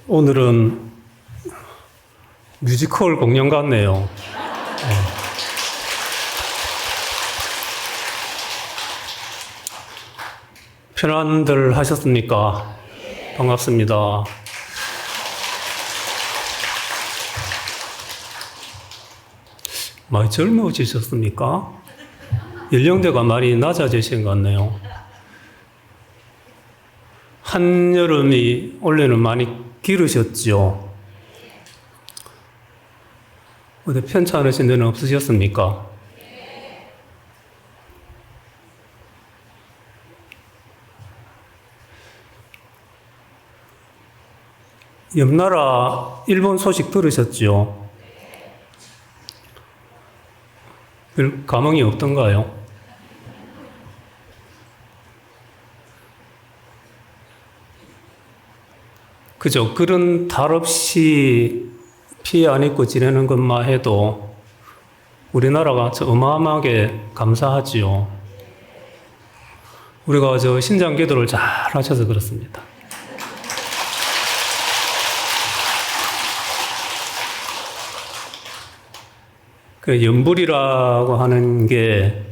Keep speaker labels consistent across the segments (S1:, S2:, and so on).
S1: 오늘은 뮤지컬 공연 같네요. 편안들 하셨습니까? 반갑습니다. 많이 젊어지셨습니까? 연령대가 많이 낮아지신 것 같네요. 한여름이 올해는 많이 기르셨죠? 어디 편찮으신 데는 없으셨습니까? 옆나라 일본 소식 들으셨죠? 별 감흥이 없던가요? 그죠? 그런 탈 없이 피해 안 입고 지내는 것만 해도 우리나라가 어마어마하게 감사하지요. 우리가 신장 기도를 잘 하셔서 그렇습니다. 그 연불이라고 하는 게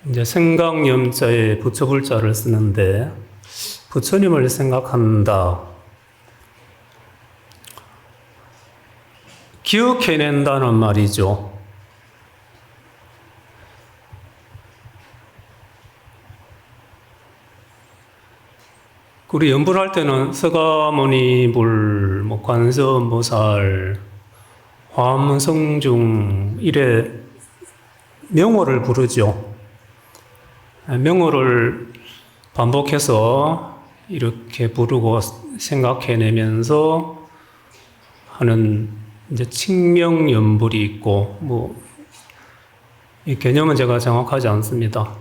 S1: 이제 생강염자에 부처불자를 쓰는데 부처님을 생각한다. 기억해낸다는 말이죠. 우리 연불할 때는 서가모니불, 관세음보살, 화엄성중 이래 명호를 부르죠. 명호를 반복해서 이렇게 부르고 생각해내면서 하는 이제 칭명연불이 있고 이 개념은 제가 정확하지 않습니다.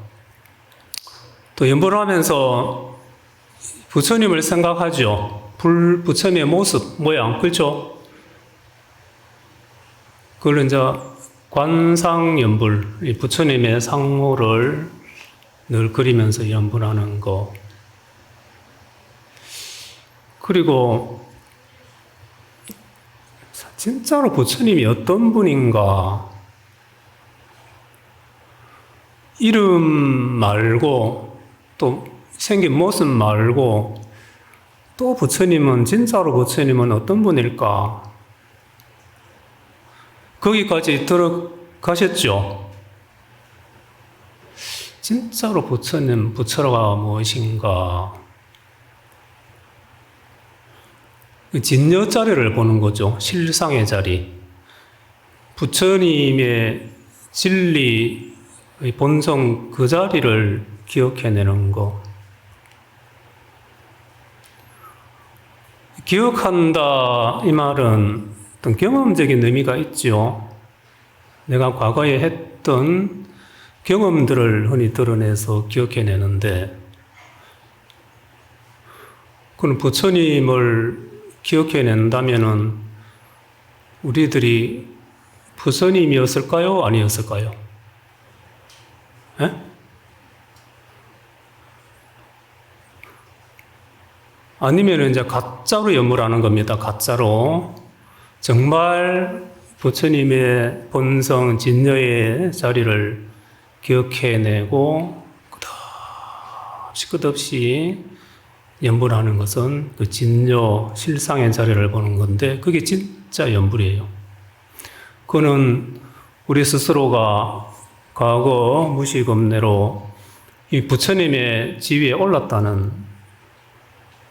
S1: 또 연불을 하면서 부처님을 생각하죠. 부처님의 모습, 모양, 그렇죠? 그걸 이제 관상연불, 이 부처님의 상호를 늘 그리면서 연불하는 거. 그리고 진짜로 부처님이 어떤 분인가? 이름 말고 또 생긴 모습 말고 또 진짜로 부처님은 어떤 분일까? 거기까지 들어가셨죠? 진짜로 부처가 무엇인가? 진여 자리를 보는 거죠. 실상의 자리. 부처님의 진리의 본성 그 자리를 기억해내는 거. 기억한다 이 말은 어떤 경험적인 의미가 있죠. 내가 과거에 했던 경험들을 흔히 드러내서 기억해내는데 그는 부처님을 기억해낸다면은 우리들이 부처님이었을까요? 아니었을까요? 에? 아니면은 이제 가짜로 연물하는 겁니다. 가짜로. 정말 부처님의 본성, 진여의 자리를 기억해내고 끝없이 연불하는 것은 그 진여 실상의 자리를 보는 건데 그게 진짜 연불이에요. 그거는 우리 스스로가 과거 무식업내로 이 부처님의 지위에 올랐다는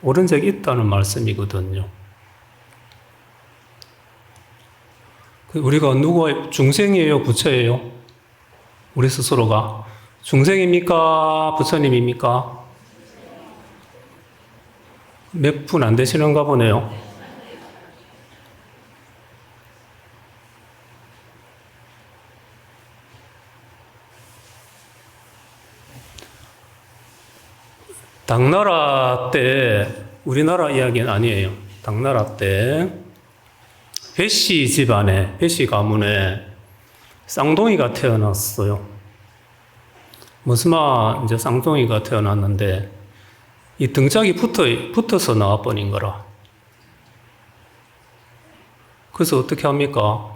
S1: 옳은 적이 있다는 말씀이거든요. 우리가 누구 중생이에요? 부처예요? 우리 스스로가 중생입니까? 부처님입니까? 몇 분 안 되시는가 보네요. 당나라 때, 우리나라 이야기는 아니에요. 당나라 때 배씨 집안에, 배씨 가문에 쌍둥이가 태어났어요. 무스마 이제 쌍둥이가 태어났는데 이 등짝이 붙어서 나와버린 거라. 그래서 어떻게 합니까?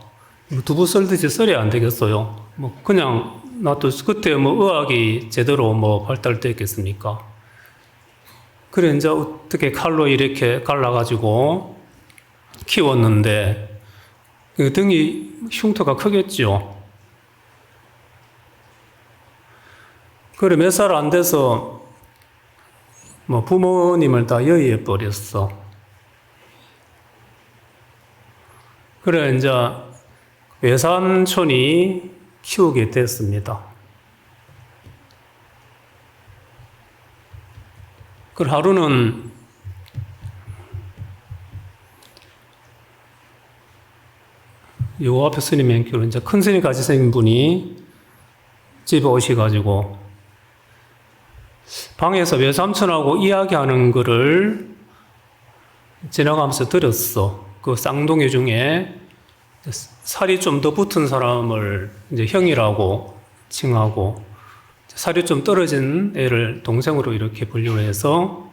S1: 두부 썰듯이 썰어야 안 되겠어요. 뭐 그냥 놔둬 그때 뭐 의학이 제대로 뭐 발달돼 있겠습니까? 그래 이제 어떻게 칼로 이렇게 갈라가지고 키웠는데 그 등이 흉터가 크겠죠. 그래 몇 살 안 돼서 뭐 부모님을 다 여의해 버렸어. 그래 이제 외삼촌이 키우게 됐습니다. 그 하루는 요 앞에 스님 맹교로 이제 큰 스님 같이 생긴 분이 집에 오셔가지고 방에서 외삼촌하고 이야기하는 거를 지나가면서 들었어. 그 쌍둥이 중에 살이 좀 더 붙은 사람을 이제 형이라고 칭하고 살이 좀 떨어진 애를 동생으로 이렇게 분류를 해서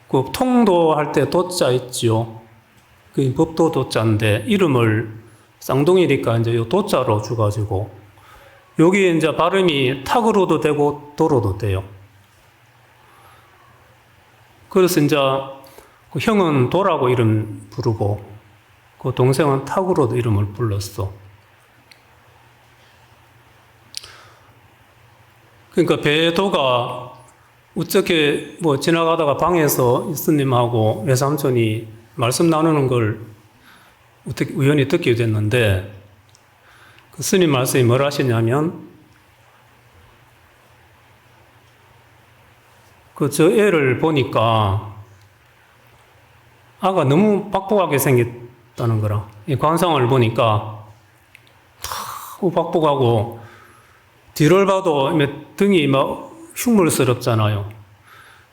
S1: 그 통도할 때 도자 있지요. 그 법도 도자인데 이름을 쌍둥이니까 이제 요 도자로 줘가지고 여기 이제 발음이 탁으로도 되고 도로도 돼요. 그래서 이제 그 형은 도라고 이름 부르고 그 동생은 탁으로도 이름을 불렀어. 그러니까 배도가 어떻게 뭐 지나가다가 방에서 스님하고 외삼촌이 말씀 나누는 걸 어떻게 우연히 듣게 됐는데 그 스님 말씀이 뭘 하시냐면 그 저 애를 보니까 아가 너무 박복하게 생겼다는 거라. 이 관상을 보니까 박복하고 뒤를 봐도 등이 막 흉물스럽잖아요.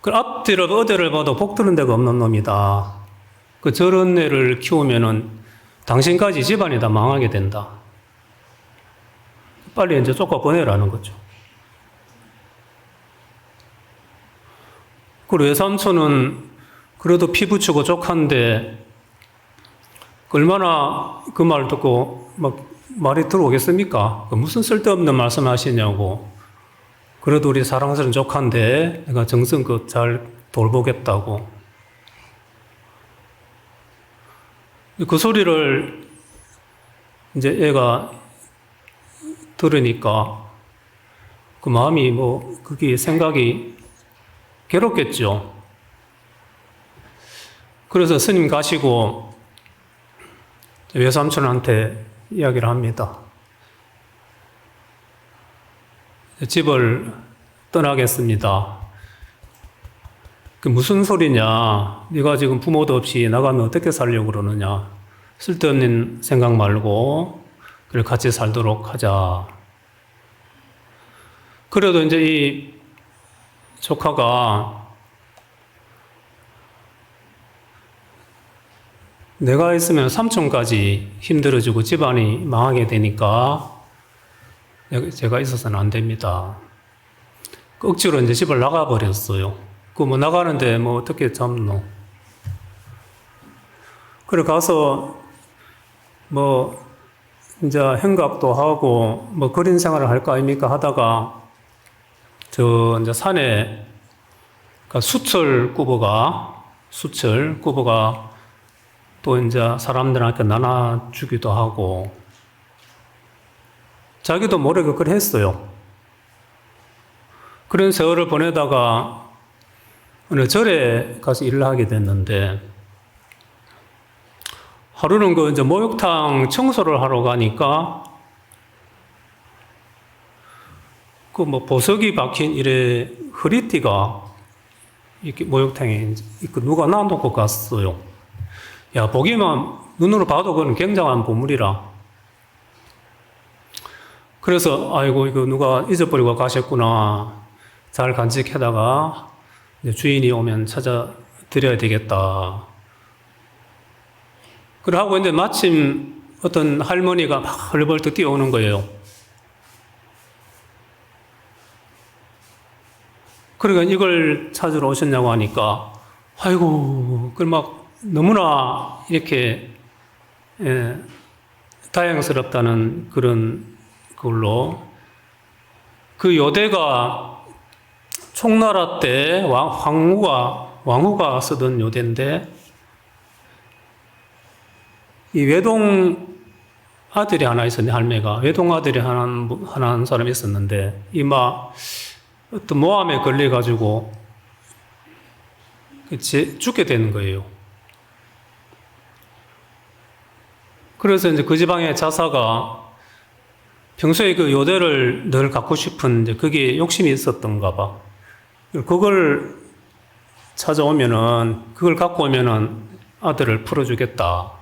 S1: 그 앞뒤를 어디를 봐도 복 드는 데가 없는 놈이다. 그 저런 애를 키우면은 당신까지 집안이 다 망하게 된다. 빨리 이제 쫓아 보내라는 거죠. 그리고 외삼촌은 그래도 피부치고 족한데 얼마나 그 말 듣고 막 말이 들어오겠습니까? 무슨 쓸데없는 말씀 하시냐고. 그래도 우리 사랑스러운 족한데 내가 정성껏 잘 돌보겠다고. 그 소리를 이제 애가 들으니까 그 마음이 뭐 그게 생각이 괴롭겠죠. 그래서 스님 가시고 외삼촌한테 이야기를 합니다. 집을 떠나겠습니다. 그 무슨 소리냐? 네가 지금 부모도 없이 나가면 어떻게 살려고 그러느냐? 쓸데없는 생각 말고 그래 같이 살도록 하자. 그래도 이제 이 조카가 내가 있으면 삼촌까지 힘들어지고 집안이 망하게 되니까 제가 있어서는 안 됩니다. 억지로 이제 집을 나가버렸어요. 그 뭐 나가는데 뭐 어떻게 잡노? 그래 가서 뭐 이제 행각도 하고 뭐 그린 생활을 할 거 아닙니까 하다가 저 이제 산에 수철 꾸버가 또 이제 사람들한테 나눠주기도 하고 자기도 모르게 그걸 했어요. 그런 세월을 보내다가 어느 절에 가서 일을 하게 됐는데 하루는 그 이제 목욕탕 청소를 하러 가니까 그 뭐 보석이 박힌 이래 허리띠가 이렇게 목욕탕에 누가 놔놓고 갔어요. 야, 보기만 눈으로 봐도 그건 굉장한 보물이라. 그래서 아이고 이거 누가 잊어버리고 가셨구나. 잘 간직해다가 주인이 오면 찾아 드려야 되겠다. 그러고 이제 마침 어떤 할머니가 막 헐벌떡 뛰어오는 거예요. 그러니까 이걸 찾으러 오셨냐고 하니까 아이고 그걸 막 너무나 이렇게 다양스럽다는 그런 걸로 그 요대가 총나라 때 왕후가 쓰던 요대인데 이 외동 아들이 하나 있었네, 할매가. 외동 아들이 하나 사람이 있었는데 어떤 모함에 걸려가지고 죽게 되는 거예요. 그래서 이제 그 지방의 자사가 평소에 그 요대를 늘 갖고 싶은 이제 그게 욕심이 있었던가 봐. 그걸 그걸 갖고 오면은 아들을 풀어주겠다.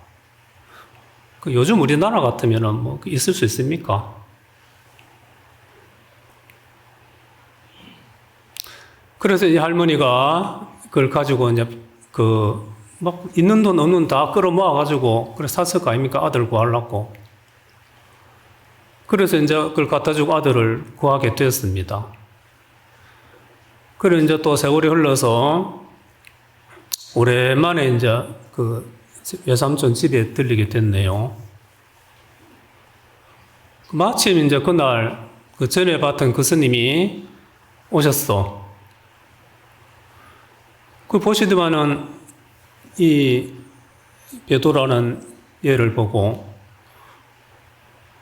S1: 요즘 우리나라 같으면은 뭐 있을 수 있습니까? 그래서 이 할머니가 그걸 가지고 이제 막 있는 돈 없는 돈 다 끌어모아가지고 그래 샀을 거 아닙니까? 아들 구하려고. 그래서 이제 그걸 갖다 주고 아들을 구하게 되었습니다. 그래 이제 또 세월이 흘러서 오랜만에 이제 외삼촌 집에 들리게 됐네요. 마침 이제 그날 전에 봤던 그 스님이 오셨어. 보시더만은 이 베도라는 얘를 보고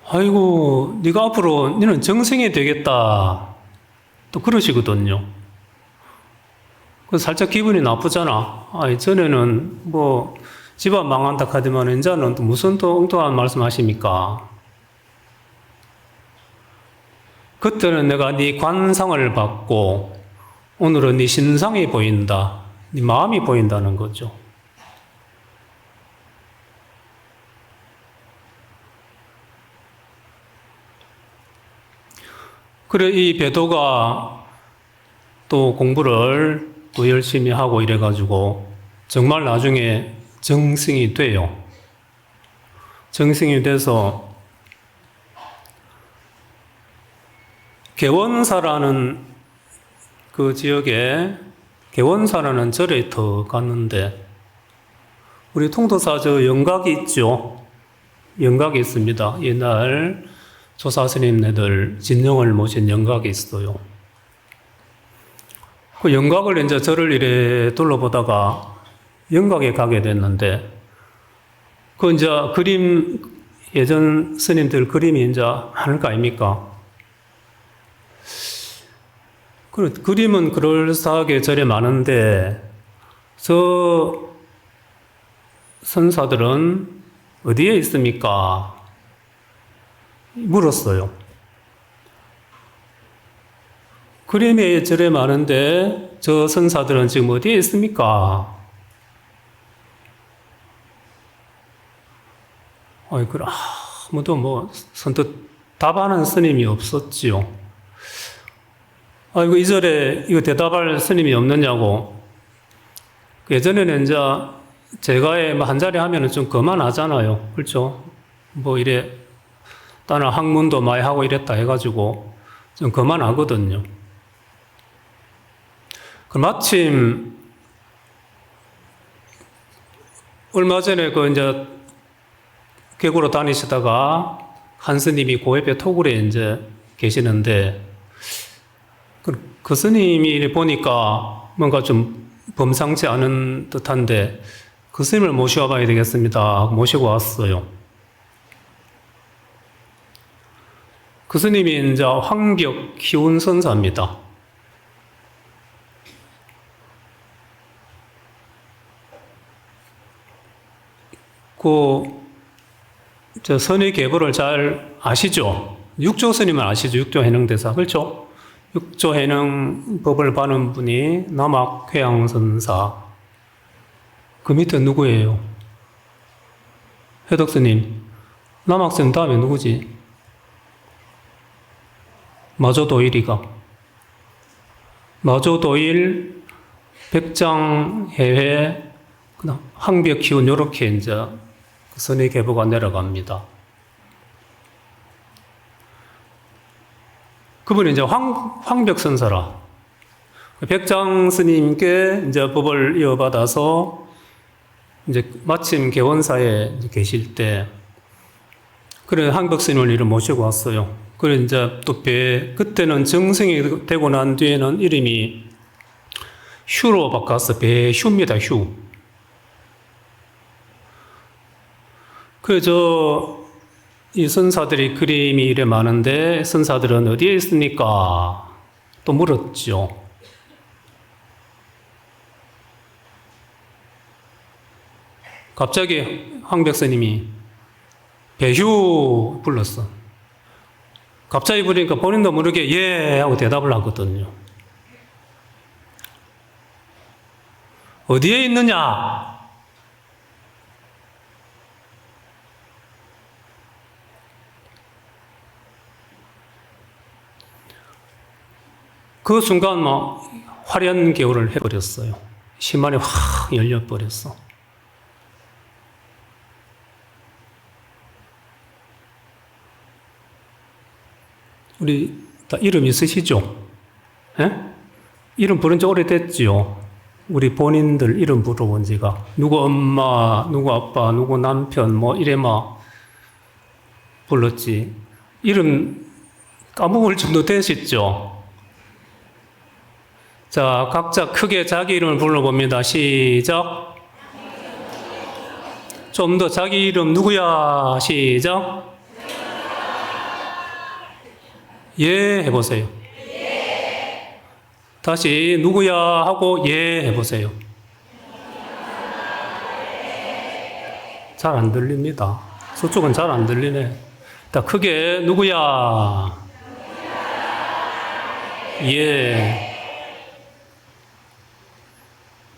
S1: 아이고 네가 앞으로 너는 정승이 되겠다 또 그러시거든요. 그래서 살짝 기분이 나쁘잖아. 전에는 뭐 집안 망한다 하더만 이제는 또 무슨 또 엉뚱한 말씀 하십니까? 그때는 내가 네 관상을 받고 오늘은 네 신상이 보인다. 네 마음이 보인다는 거죠. 그래 이 배도가 또 공부를 또 열심히 하고 이래가지고 정말 나중에 정승이 돼요. 정승이 돼서 개원사라는 그 지역에 개원사라는 절에 들어갔는데 우리 통도사 저 영각이 있죠. 영각이 있습니다. 옛날 조사스님네들 진영을 모신 영각이 있어요. 그 영각을 이제 절을 이래 둘러보다가 영각에 가게 됐는데 이제 예전 스님들 그림이 이제 많을 거 아닙니까? 그림은 그럴싸하게 절에 많은데 저 선사들은 어디에 있습니까? 물었어요. 그림이 절에 많은데 저 선사들은 지금 어디에 있습니까? 아무도 선뜻 답하는 스님이 없었지요. 이 절에 이거 대답할 스님이 없느냐고. 예전에는 이제 제가에 한 자리 하면은 좀 그만하잖아요. 그렇죠? 이래, 다른 학문도 많이 하고 이랬다 해가지고 좀 그만하거든요. 마침 얼마 전에 이제 계구로 다니시다가 한 스님이 그 옆에 토굴에 이제 계시는데 그 스님이 보니까 뭔가 좀 범상치 않은 듯한데 그 스님을 모시고 와봐야 되겠습니다. 모시고 왔어요. 그 스님이 이제 황벽 희운선사입니다. 저 선의 계보를 잘 아시죠? 육조 스님은 아시죠? 육조 해능대사. 그렇죠? 육조 해능 법을 받는 분이 남학회양선사. 그 밑에 누구예요? 해덕스님. 남학선 다음에 누구지? 마조도일이가. 마조도일, 백장해회, 황벽희운 요렇게 이제 선의 계보가 내려갑니다. 그분이 이제 황벽선사라. 백장 스님께 이제 법을 이어받아서 이제 마침 개원사에 이제 계실 때, 그래, 한박스님을 이름 모시고 왔어요. 그래, 이제 또 그때는 정승이 되고 난 뒤에는 이름이 휴로 바꿔서 배휴입니다, 휴. 이 선사들이 그림이 이래 많은데, 선사들은 어디에 있습니까? 또 물었죠. 갑자기 황 백사님이 배휴 불렀어. 갑자기 부르니까 본인도 모르게 예 하고 대답을 하거든요. 어디에 있느냐? 그 순간 막 화려한 개울을 해버렸어요. 심만이 확 열려버렸어. 우리 다 이름 있으시죠? 예? 이름 부른 지 오래됐지요. 우리 본인들 이름 부르본 지가. 누구 엄마, 누구 아빠, 누구 남편, 뭐 이래 막 불렀지. 이름 까먹을 정도 되셨죠? 자, 각자 크게 자기 이름을 불러봅니다. 시작. 좀 더 자기 이름 누구야? 시작. 예 해보세요. 다시 누구야 하고 예 해보세요. 잘 안 들립니다. 저쪽은 잘 안 들리네. 자, 크게 누구야? 예.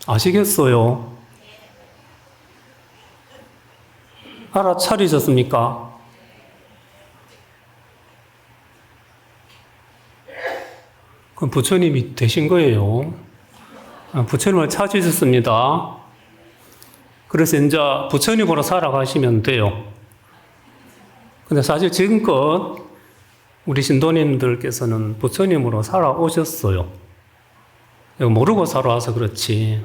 S1: 아시겠어요? 알아차리셨습니까? 그럼 부처님이 되신 거예요. 부처님을 찾으셨습니다. 그래서 이제 부처님으로 살아가시면 돼요. 근데 사실 지금껏 우리 신도님들께서는 부처님으로 살아오셨어요. 모르고 살아와서 그렇지.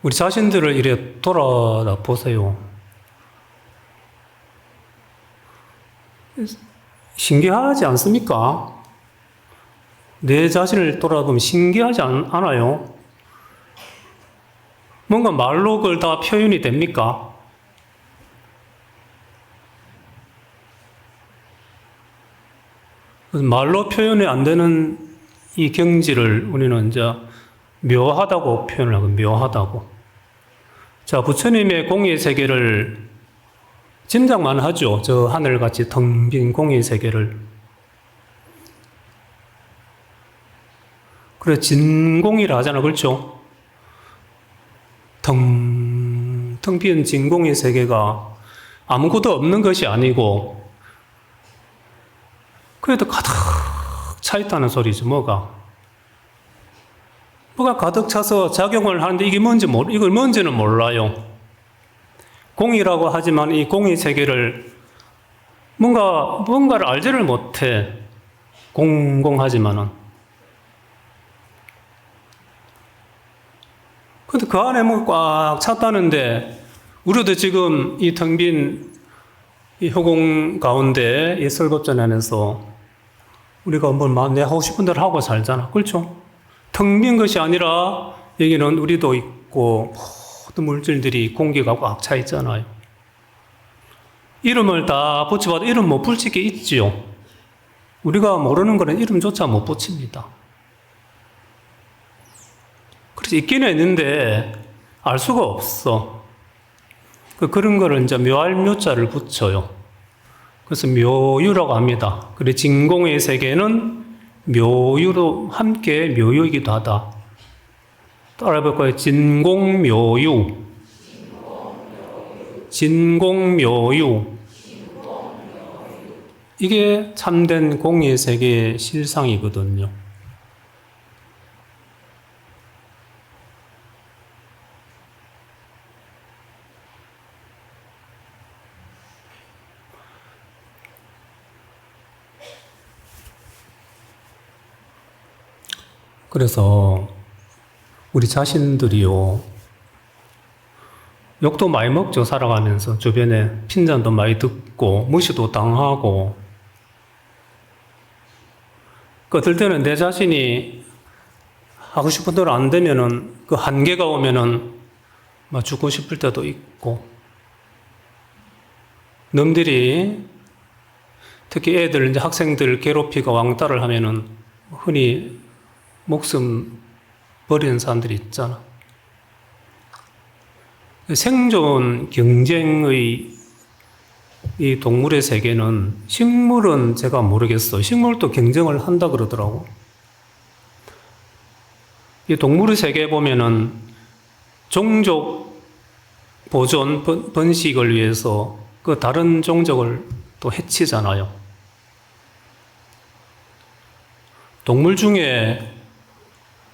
S1: 우리 자신들을 이래 돌아다 보세요. 신기하지 않습니까? 내 자신을 돌아보면 신기하지 않아요? 뭔가 말로 그걸 다 표현이 됩니까? 말로 표현이 안 되는 이 경지를 우리는 이제 묘하다고 표현을 하고, 묘하다고. 자, 부처님의 공의 세계를 짐작만 하죠. 저 하늘같이 텅 빈 공의 세계를. 그래, 진공이라 하잖아. 그렇죠? 텅 빈 진공의 세계가 아무것도 없는 것이 아니고, 그래도 가득 차 있다는 소리죠. 뭐가 가득 차서 작용을 하는데 이게 이걸 뭔지는 몰라요. 공이라고 하지만 이 공의 세계를 뭔가를 알지를 못해. 공공하지만은. 근데 그 안에 꽉 찼다는데, 우리도 지금 이 텅 빈 이 허공 가운데 이 설법전 안에서 우리가 내 하고 싶은 대로 하고 살잖아. 그렇죠? 텅 빈 것이 아니라 여기는 우리도 있고 모든 물질들이 공기가 꽉 차 있잖아요. 이름을 다 붙여봐도 이름 못 붙일 게 있지요. 우리가 모르는 거는 이름조차 못 붙입니다. 그래서 있기는 있는데 알 수가 없어. 그런 거를 이제 묘할 묘자를 붙여요. 그래서 묘유라고 합니다. 그리고 진공의 세계는 묘유로 함께 묘유이기도 하다. 또 알아볼까요? 진공묘유. 진공묘유. 이게 참된 공의 세계의 실상이거든요. 그래서 우리 자신들이요. 욕도 많이 먹죠, 살아가면서. 주변에 핀잔도 많이 듣고, 무시도 당하고. 어떨 때는 내 자신이 하고 싶은 대로 안 되면은, 그 한계가 오면은, 막 죽고 싶을 때도 있고. 놈들이, 특히 애들, 이제 학생들 괴롭히고 왕따를 하면은, 흔히 목숨 버리는 사람들이 있잖아. 생존 경쟁의 이 동물의 세계는, 식물은 제가 모르겠어. 식물도 경쟁을 한다 그러더라고. 이 동물의 세계에 보면은 종족 보존, 번식을 위해서 그 다른 종족을 또 해치잖아요. 동물 중에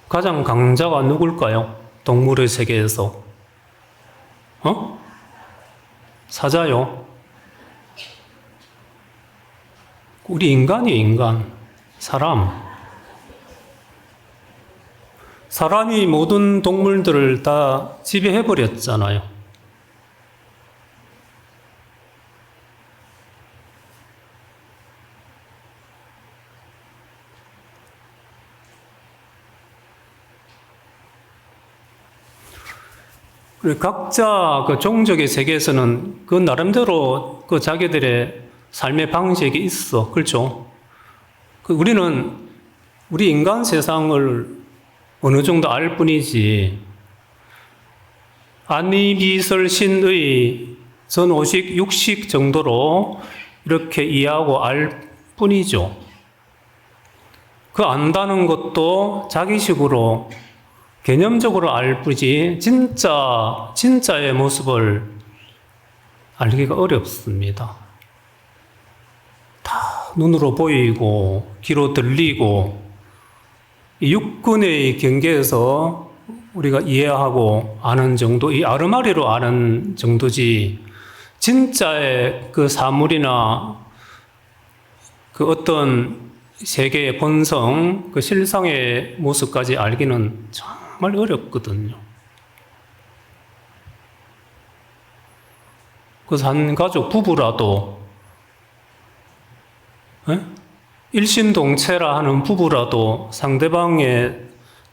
S1: 가장 강자가 누굴까요? 동물의 세계에서. 사자요. 우리 인간이 인간. 사람이 모든 동물들을 다 지배해버렸잖아요. 각자 그 종족의 세계에서는 그 나름대로 그 자기들의 삶의 방식이 있어. 그렇죠? 우리는 우리 인간 세상을 어느 정도 알 뿐이지, 안이비설신의 전오식, 육식 정도로 이렇게 이해하고 알 뿐이죠. 그 안다는 것도 자기식으로 개념적으로 알 뿐이지 진짜의 모습을 알기가 어렵습니다. 다 눈으로 보이고 귀로 들리고 이 육군의 경계에서 우리가 이해하고 아는 정도, 이 아르마리로 아는 정도지 진짜의 그 사물이나 그 어떤 세계의 본성, 그 실상의 모습까지 알기는 정말 어렵거든요. 그래서 한 가족 부부라도, 일심동체라 하는 부부라도 상대방의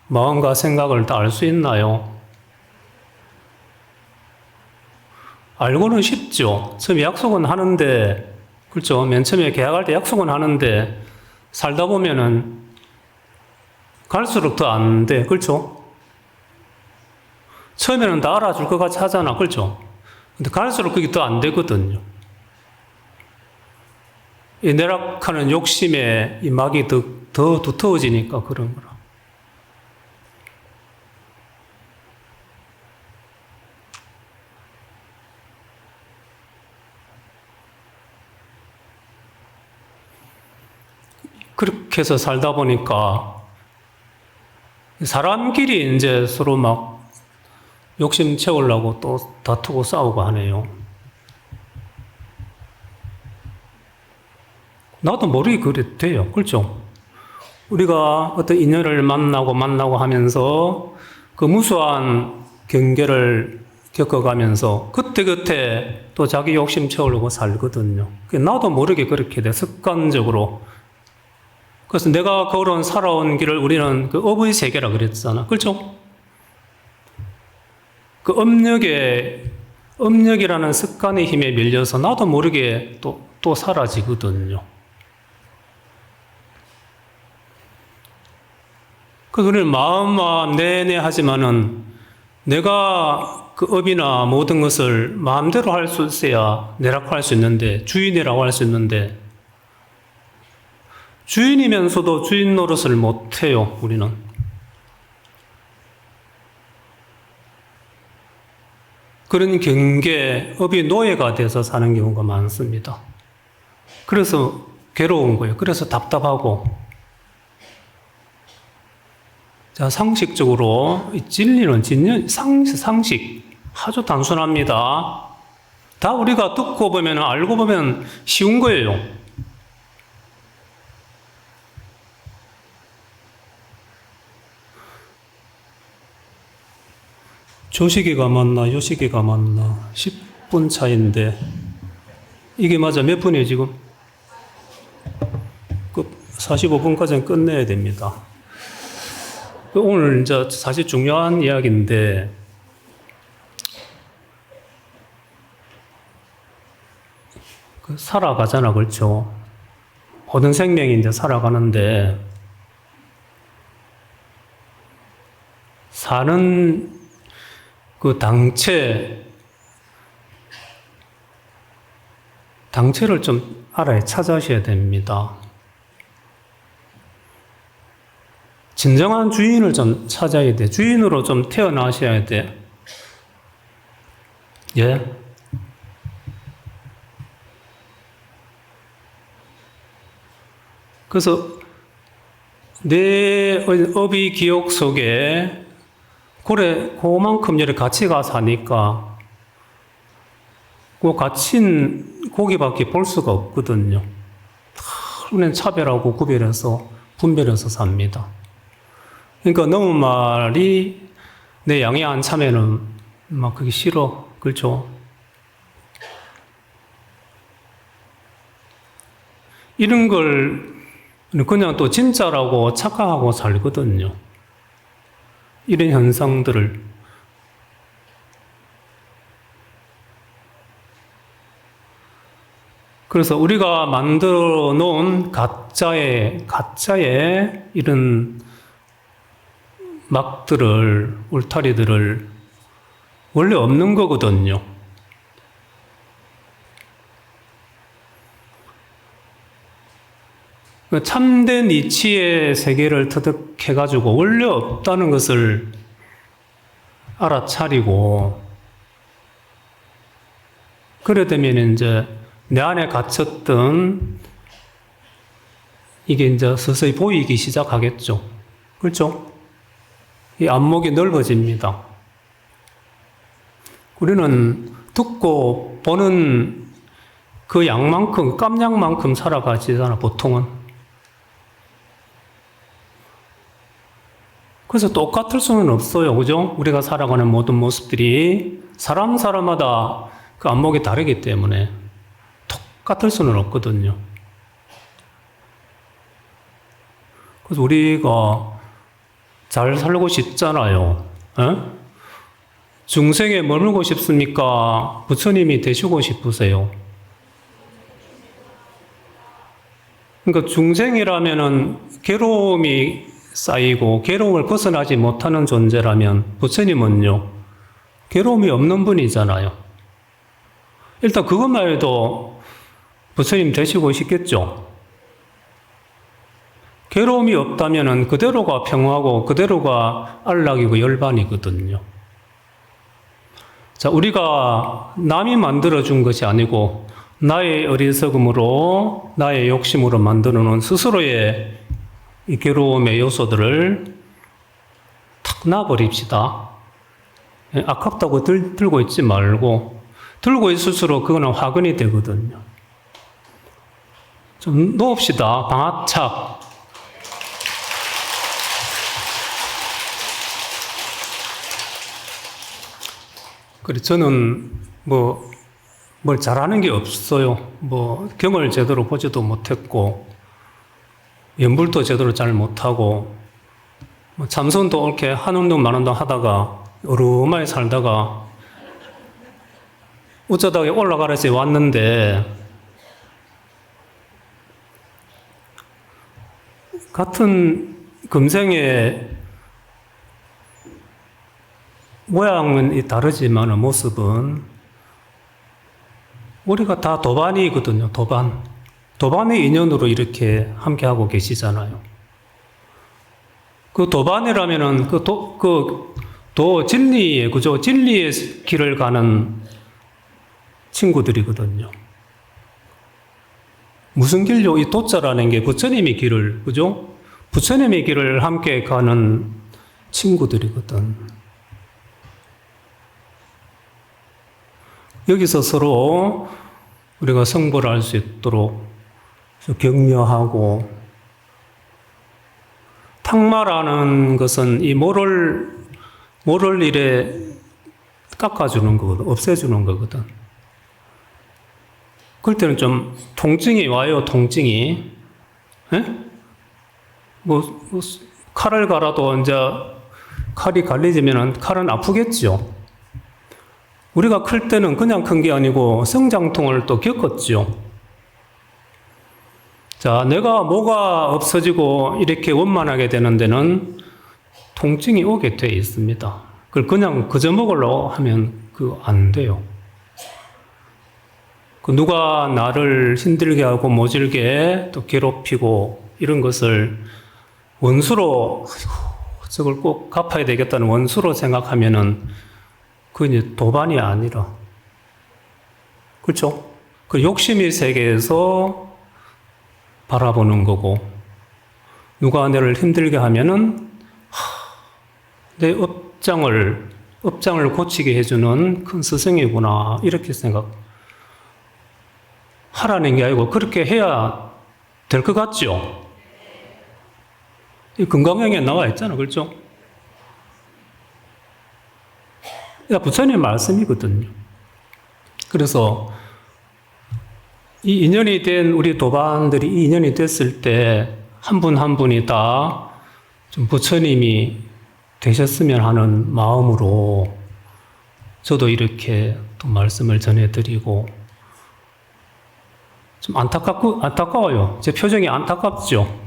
S1: 마음과 생각을 다 알 수 있나요? 알고는 쉽죠. 처음에 약속은 하는데, 그렇죠. 맨 처음에 계약할 때 약속은 하는데, 살다 보면은 갈수록 더 안 돼. 그렇죠? 처음에는 다 알아줄 것 같이 하잖아. 그렇죠? 근데 갈수록 그게 더 안 되거든요. 이 내락하는 욕심에 이 막이 더 두터워지니까 그런 거라. 그렇게 해서 살다 보니까 사람끼리 이제 서로 막 욕심 채우려고 또 다투고 싸우고 하네요. 나도 모르게 그래 돼요. 그렇죠? 우리가 어떤 인연을 만나고 하면서 그 무수한 경계를 겪어가면서 그때그때 또 자기 욕심 채우려고 살거든요. 나도 모르게 그렇게 돼, 습관적으로. 그래서 내가 걸어온 살아온 길을 우리는 그 업의 세계라 그랬잖아. 그렇죠? 그 업력이라는 습관의 힘에 밀려서 나도 모르게 또 사라지거든요. 그래서 우리는 마음 내내 하지만은 내가 그 업이나 모든 것을 마음대로 할 수 있어야 내락할 수 있는데, 주인이라고 할 수 있는데, 주인이면서도 주인 노릇을 못해요, 우리는. 그런 경계, 업이 노예가 돼서 사는 경우가 많습니다. 그래서 괴로운 거예요. 그래서 답답하고. 자, 상식적으로 진리는 상식 아주 단순합니다. 다 우리가 듣고 보면 알고 보면 쉬운 거예요. 저 시기가 맞나, 요 시기가 맞나. 10분 차인데. 이게 맞아. 몇 분이에요, 지금? 45분까지는 끝내야 됩니다. 오늘 이제 사실 중요한 이야기인데, 살아가잖아, 그렇죠? 모든 생명이 이제 살아가는데, 사는 그 당체를 좀 찾아셔야 됩니다. 진정한 주인을 좀 찾아야 돼. 주인으로 좀 태어나셔야 돼. 예? 그래서 내 업의 기억 속에 그만큼 이렇게 가치가 사니까 그 가치는 거기밖에 볼 수가 없거든요. 우리는 차별하고 구별해서 분별해서 삽니다. 그러니까 너무 말이 내 양에 안 차면은 막 그게 싫어. 그렇죠? 이런 걸 그냥 또 진짜라고 착각하고 살거든요. 이런 현상들을. 그래서 우리가 만들어 놓은 가짜의 이런 막들을, 울타리들을 원래 없는 거거든요. 참된 이치의 세계를 터득해가지고 원래 없다는 것을 알아차리고, 그래 되면 이제 내 안에 갇혔던 이게 이제 서서히 보이기 시작하겠죠. 그렇죠? 이 안목이 넓어집니다. 우리는 듣고 보는 그 양만큼, 깜냥만큼 살아가지잖아, 보통은. 그래서 똑같을 수는 없어요. 그죠? 우리가 살아가는 모든 모습들이 사람마다 그 안목이 다르기 때문에 똑같을 수는 없거든요. 그래서 우리가 잘 살고 싶잖아요. 에? 중생에 머물고 싶습니까? 부처님이 되시고 싶으세요? 그러니까 중생이라면은 괴로움이 쌓이고 괴로움을 벗어나지 못하는 존재라면 부처님은요, 괴로움이 없는 분이잖아요. 일단 그것만 해도 부처님 되시고 싶겠죠. 괴로움이 없다면 그대로가 평화고 그대로가 안락이고 열반이거든요. 자, 우리가 남이 만들어준 것이 아니고 나의 어리석음으로, 나의 욕심으로 만들어 놓은 스스로의 이 괴로움의 요소들을 탁 놔버립시다. 아깝다고 들고 있지 말고, 들고 있을수록 그거는 화근이 되거든요. 좀 놓읍시다. 방아착. 그래, 저는 뭘 잘하는 게 없어요. 경을 제대로 보지도 못했고, 연불도 제대로 잘 못하고, 참선도 이렇게 한 운동 만 운동 하다가, 어루만에 살다가, 어쩌다가 올라가라서 왔는데, 같은 금생의 모양은 다르지만 모습은 우리가 다 도반이거든요. 도반의 인연으로 이렇게 함께하고 계시잖아요. 그 도반이라면은 진리의, 그죠? 진리의 길을 가는 친구들이거든요. 무슨 길요? 이 도자라는 게 부처님의 길을, 그죠? 부처님의 길을 함께 가는 친구들이거든. 여기서 서로 우리가 성불을 할 수 있도록 격려하고, 탁마라는 것은 이 모를 일에 깎아주는 거거든. 없애주는 거거든. 그럴 때는 좀 통증이 와요, 통증이. 예? 칼을 갈아도 이제 칼이 갈리지면 칼은 아프겠죠. 우리가 클 때는 그냥 큰 게 아니고 성장통을 또 겪었죠. 자, 내가 뭐가 없어지고 이렇게 원만하게 되는 데는 통증이 오게 돼 있습니다. 그걸 그냥 그저 먹으려고 하면 안 돼요. 누가 나를 힘들게 하고 모질게 또 괴롭히고 이런 것을 원수로, 저걸 꼭 갚아야 되겠다는 원수로 생각하면은 그건 이제 도반이 아니라, 그렇죠? 그 욕심의 세계에서 바라보는 거고, 누가 나를 힘들게 하면은 내 업장을 고치게 해주는 큰 스승이구나 이렇게 하라는 게 아니고 그렇게 해야 될 것 같죠? 이 건강형에 나와 있잖아, 그렇죠? 부처님 말씀이거든요. 그래서 이 인연이 된 우리 도반들이 이 인연이 됐을 때 한 분 한 분이 다 좀 부처님이 되셨으면 하는 마음으로 저도 이렇게 또 말씀을 전해드리고 좀 안타까워요. 제 표정이 안타깝죠.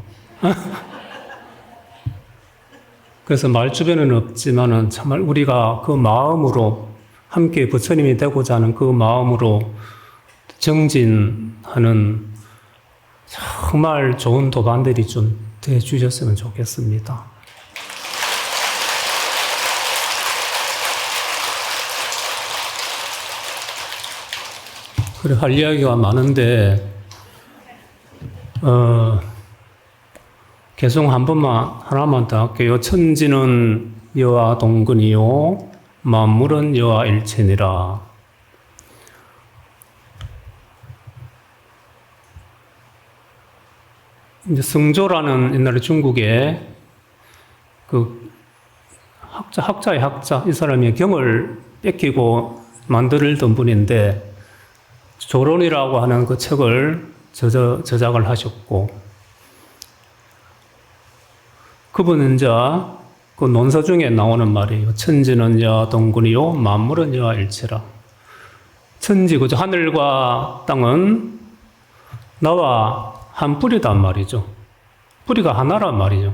S1: 그래서 말 주변은 없지만은 정말 우리가 그 마음으로 함께 부처님이 되고자 하는 그 마음으로 정진하는 정말 좋은 도반들이 좀 돼 주셨으면 좋겠습니다. 그래, 할 이야기가 많은데, 개송 하나만 더 할게요. 천지는 여와 동근이요, 만물은 여와 일체니라. 이제 성조라는 옛날에 중국에 학자의 학자, 이 사람이 경을 뺏기고 만들던 분인데, 조론이라고 하는 그 책을 저작을 하셨고, 그분은 이제 그 논서 중에 나오는 말이에요. 천지는 여 동근이요, 만물은 여와 일체라. 천지, 그죠? 하늘과 땅은 나와 한 뿌리단 말이죠. 뿌리가 하나란 말이죠.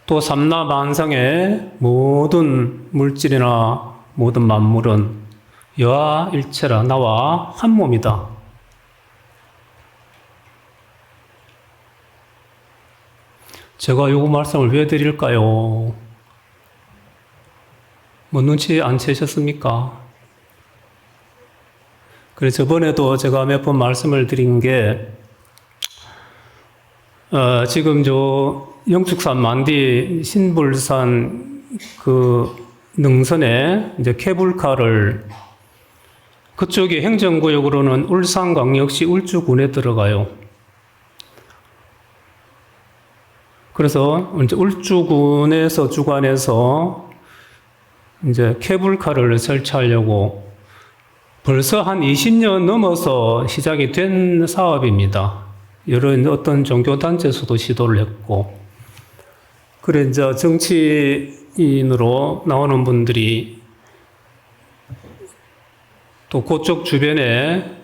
S1: 또 삼라만상의 모든 물질이나 모든 만물은 여와 일체라, 나와 한 몸이다. 제가 요거 말씀을 왜 드릴까요? 눈치 안 채셨습니까? 그래서 저번에도 제가 몇 번 말씀을 드린 게, 지금 영축산 만디 신불산 능선에 이제 케이블카를 그쪽이 행정구역으로는 울산광역시 울주군에 들어가요. 그래서 이제 울주군에서 주관해서 이제 케이블카를 설치하려고 벌써 한 20년 넘어서 시작이 된 사업입니다. 여러 어떤 종교단체에서도 시도를 했고, 그래 이제 정치인으로 나오는 분들이 또 그쪽 주변에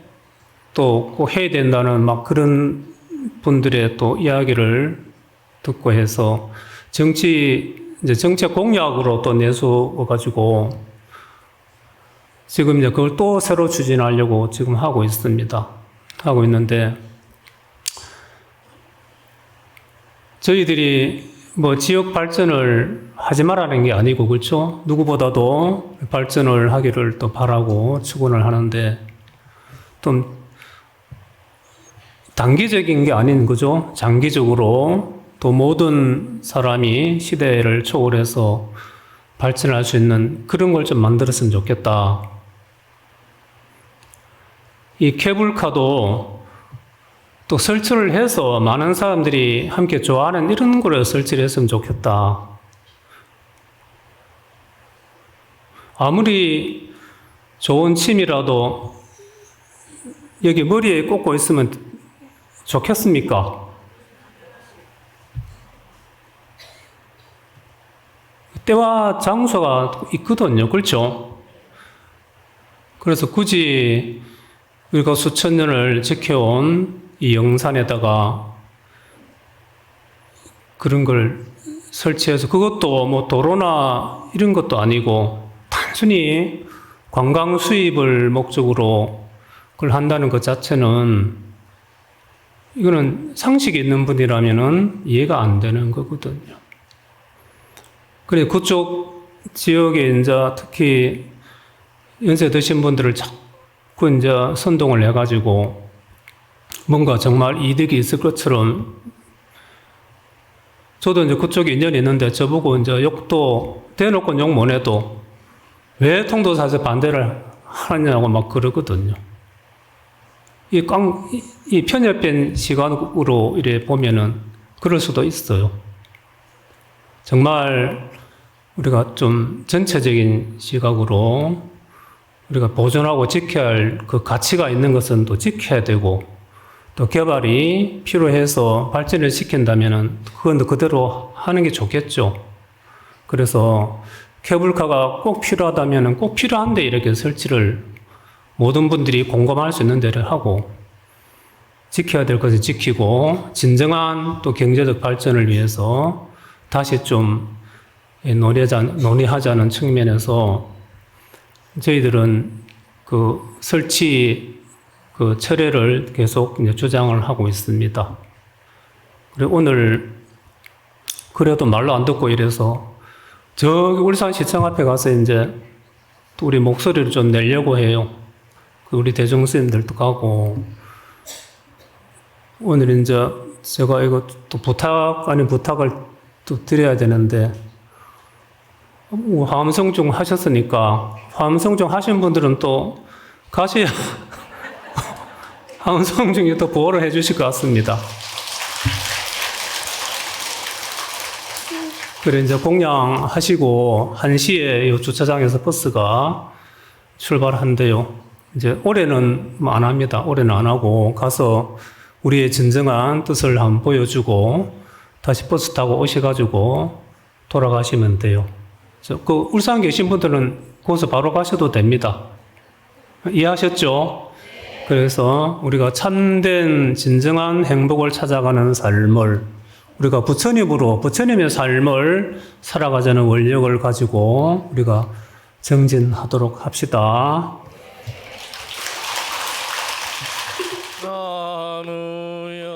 S1: 또 꼭 해야 된다는 막 그런 분들의 또 이야기를 듣고 해서 정책 공약으로 또 내세워가지고 지금 이제 그걸 또 새로 추진하려고 지금 하고 있습니다. 하고 있는데, 저희들이 지역 발전을 하지 말라는 게 아니고, 그렇죠? 누구보다도 발전을 하기를 또 바라고 축원을 하는데, 좀 단기적인 게 아닌 거죠. 장기적으로 또 모든 사람이 시대를 초월해서 발전할 수 있는 그런 걸 좀 만들었으면 좋겠다. 이 케이블카도 또 설치를 해서 많은 사람들이 함께 좋아하는 이런 거를 설치를 했으면 좋겠다. 아무리 좋은 침이라도 여기 머리에 꽂고 있으면 좋겠습니까? 때와 장소가 있거든요. 그렇죠? 그래서 굳이 우리가 수천 년을 지켜온 이 영산에다가 그런 걸 설치해서 그것도 뭐 도로나 이런 것도 아니고 단순히 관광 수입을 목적으로 그걸 한다는 것 자체는 이거는 상식이 있는 분이라면은 이해가 안 되는 거거든요. 그래 그쪽 지역에 이제 특히 연세 드신 분들을 자꾸 이제 선동을 해가지고 뭔가 정말 이득이 있을 것처럼 저도 이제 그쪽에 인연이 있는데 저보고 이제 욕도 대놓고 욕 못 해도 왜 통도사에서 반대를 하느냐고 막 그러거든요. 이 편협된 시각으로 이래 보면은 그럴 수도 있어요. 정말 우리가 좀 전체적인 시각으로 우리가 보존하고 지켜야 할 그 가치가 있는 것은 또 지켜야 되고 또 개발이 필요해서 발전을 시킨다면은 그건 그대로 하는 게 좋겠죠. 그래서 케이블카가 꼭 필요하다면은 꼭 필요한데 이렇게 설치를 모든 분들이 공감할 수 있는 데를 하고 지켜야 될 것을 지키고 진정한 또 경제적 발전을 위해서 다시 좀 논의하자는 측면에서 저희들은 그 설치 그 철회를 계속 이제 주장을 하고 있습니다. 그리고 오늘 그래도 말로 안 듣고 이래서 저기 울산시청 앞에 가서 이제 또 우리 목소리를 좀 내려고 해요. 우리 대중스님들도 가고 오늘 이제 제가 이거 또 부탁 아닌 부탁을 또 드려야 되는데 화엄성중 하셨으니까 화엄성중 하신 분들은 또 가셔야 화엄성중에 또 보호를 해주실 것 같습니다. 그래 이제 공양하시고 1시에 이 주차장에서 버스가 출발한대요. 이제 올해는 뭐 안 합니다. 올해는 안 하고 가서 우리의 진정한 뜻을 한번 보여주고 다시 버스 타고 오셔가지고 돌아가시면 돼요. 그 울산 계신 분들은 거기서 바로 가셔도 됩니다. 이해하셨죠? 그래서 우리가 참된 진정한 행복을 찾아가는 삶을 우리가 부처님의 삶을 살아가자는 원력을 가지고 우리가 정진하도록 합시다. 나누야